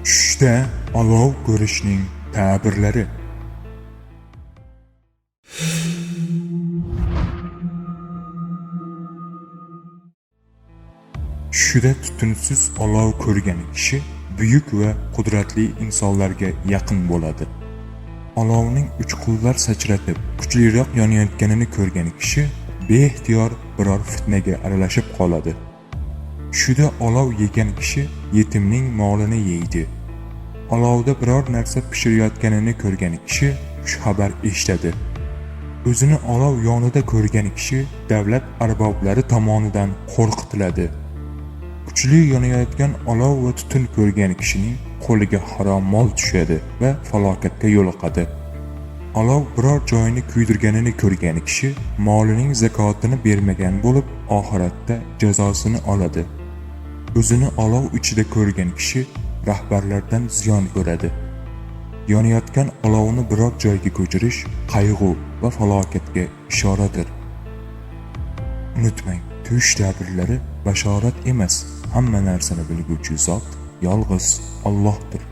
Tushda olov ko'rishning ta'birlari. Tushda tutunsiz olov ko'rgan kishi buyuk va qudratli insonlarga yaqin bo'ladi. Olovning uchqunlar sachratib, kuchliroq yonayotganini ko'rgan kishi beixtiyor biror fitnaga aralashib qoladi. Tushda olov yegan kishi yetimning molini yeydi. Olovda biror narsa pishirayotganini ko'rgan kishi xushxabar eshitadi. O'zini olov yonida ko'rgan kishi davlat arboblari tomonidan qo'rqitiladi. Kuchli yonayotgan olov va tutun ko'rgan kishining qo'liga harom mol tushadi va falokatga yo'liqadi. Olov biror joyini kuydirganini ko'rgan kishi molining zakotini bermagan bo'lib, oxiratda jazosini oladi. O'zini olov ichida ko'rgan kishi rahbarlardan ziyon ko'radi. Yonayotgan olovni biror joyga ko'chirish qayg'u va falokatga ishoradir. Unutmang, tush ta'birlari bashorat emas, hamma narsani bilguvchi zot yolg'iz Allohdir.